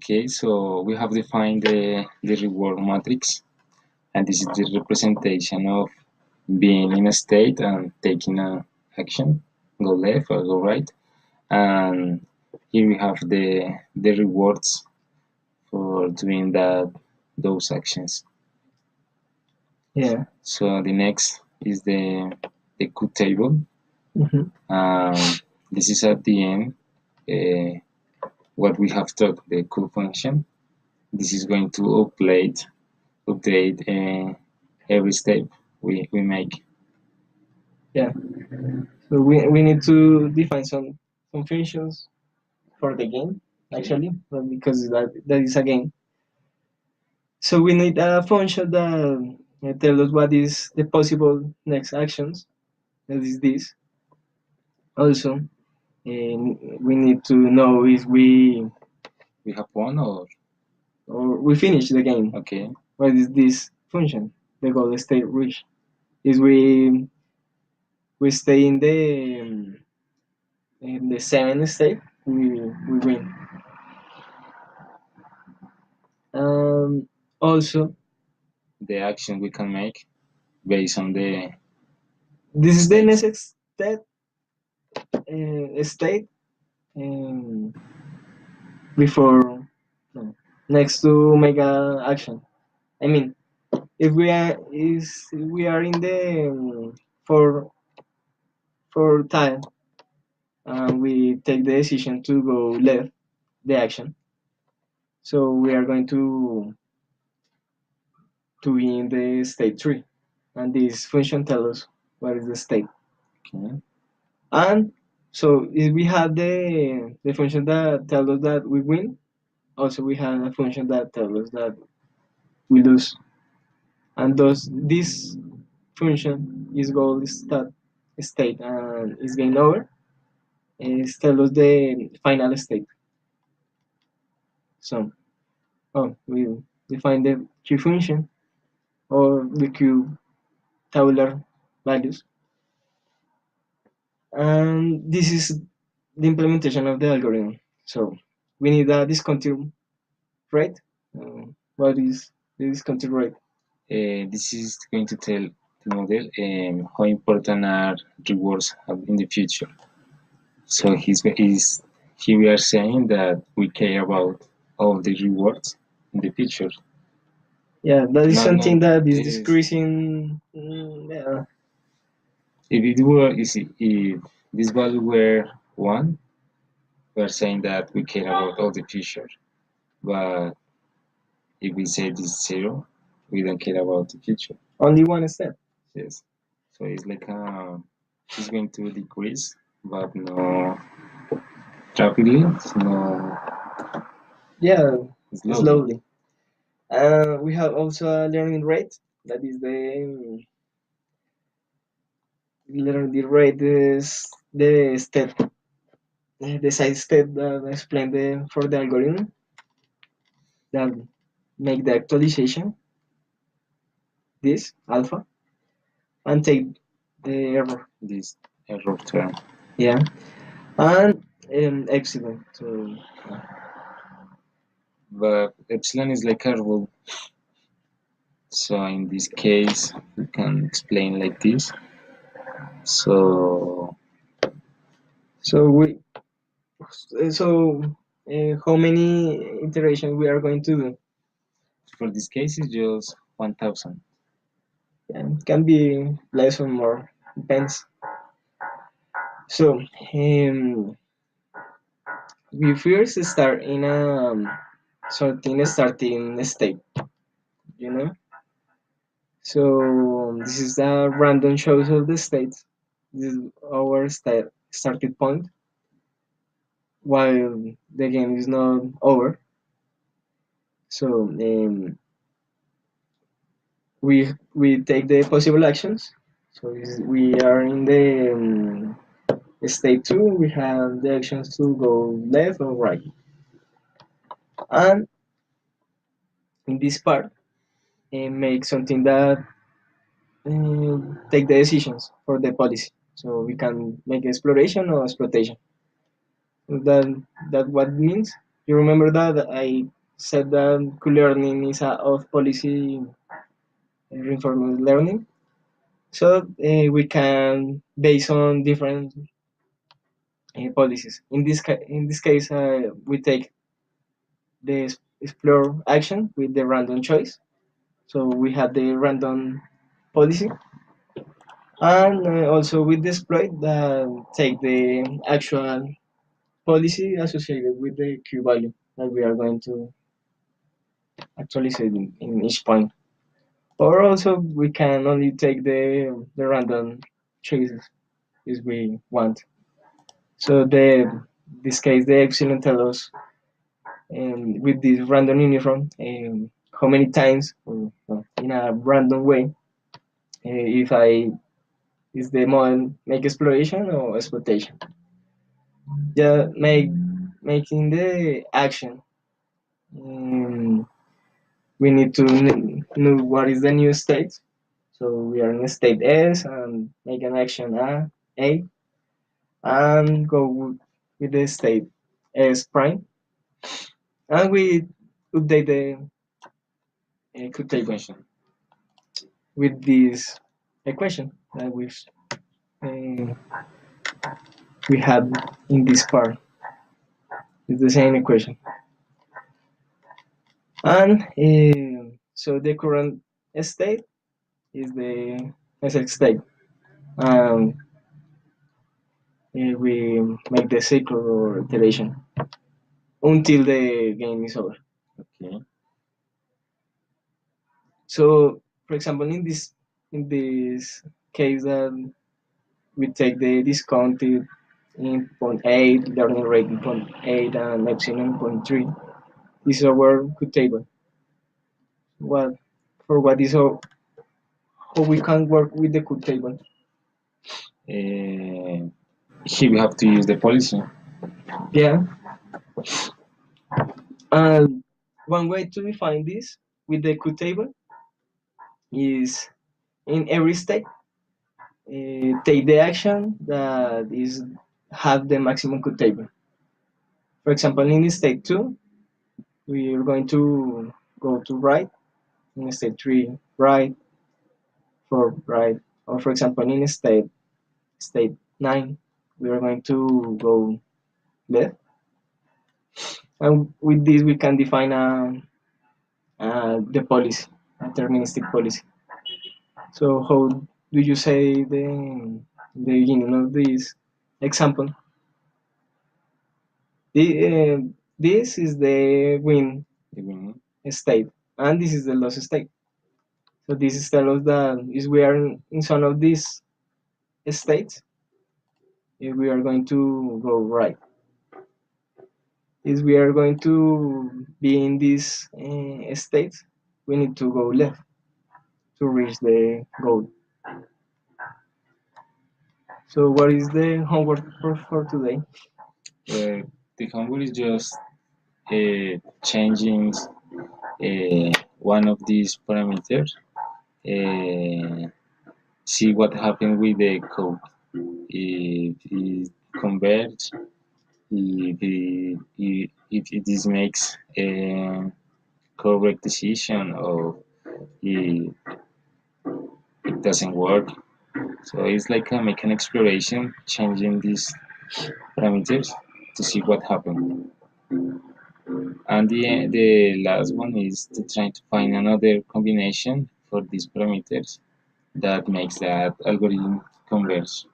Okay, so we have defined the reward matrix, and this is the representation of being in a state and taking a action, go left or go right. And here we have the rewards for doing those actions. Yeah. So the next is the Q table. Mm-hmm. This is at the end what we have taught, the Q function. This is going to update every step we make. Yeah. So we need to define some functions for the game actually, because that is a game. So we need a function that tells us what is the possible next actions. That is this. Also, we need to know if We have one or we finish the game. okay. What is this function? The goal state reach is we stay in the seventh state. We win. Also, The action we can make based on the this is the states. next state before no, next to make a action. I mean, if we are in the for time and we take the decision to go left the action, so we are going to be in the state 3, and this function tells us what is the state. Okay. And so if we have the function that tells us that we win, also we have a function that tells us that we lose. And thus this function is goal state and is game over is tell us the final state. So we define the Q function or the Q tabular values. And this is the implementation of the algorithm. So we need a discontinue rate. What is the discontinue rate? This is going to tell the model how important are rewards in the future. So here we are saying that we care about all the rewards in the future. Yeah, that is No, something no, that is is decreasing. Yeah. if this value were one, we are saying that we care about all the future. But if we say this zero, we don't care about the future. Only one step. Yes. So it's like it's going to decrease, but no rapidly, no Yeah, slowly. slowly. We have also a learning rate. That is the rate is the step, the side step that explain for the algorithm that make the actualization, this alpha, and take the error. This error term. Yeah, and epsilon. So But epsilon is like a rule. So in this case, we can explain like this. So so we so how many iterations we are going to do? for this case, it's just 1000. Yeah, it can be less or more, depends. So we first start in a starting state, you know. So this is a random choice of the states. This is our starting point while the game is not over. So we take the possible actions. So we are in the state 2. We have the actions to go left or right, and in this part, make something that take the decisions for the policy. So we can make exploration or exploitation. That what means You remember that I said that Q-learning is a off policy reinforcement learning. So we can base on different policies. In this case, we take the explore action with the random choice. So we have the random policy, and also with the exploit that take the actual policy associated with the Q value that we are going to actualize in each point. Or also we can only take the random choices if we want. So this case the epsilon tells us with this random uniform how many times or, in a random way if I is the model make exploration or exploitation. Yeah, making the action. We need to know what is the new state. So we are in state S and make an action A and go with the state S prime, and we update the code table Equation. with this equation that uh, we had in this part. It's the same equation, and so the current state is the SX state. Um, we make the cycle or iteration until the game is over. Okay. So, for example, in this case that we take the discounted in point 0.8, learning rate in point 0.8, and epsilon in point 0.3, this is our good table. What for what is how we can work with the good table? Here we have to use the policy. Yeah, and one way to define this with the good table is in every state take the action that is have the maximum good table. For example, in state 2, we are going to go to right. In state 3, right, 4, right. Or for example, in state 9, we are going to go left. And with this, we can define the policy, a deterministic policy. So how do you say the beginning of this example? This is the win The winning. state, and this is the loss state. So this is tell us that if we are in some of these states, if we are going to go right. If we are going to be in this state, we need to go left to reach the goal. So what is the homework for today? The homework is just changing one of these parameters. See what happens with the code. If it converges, if this makes a correct decision or it, it doesn't work. So it's like make an exploration, changing these parameters to see what happened. And the last one is to try to find another combination for these parameters that makes that algorithm converge.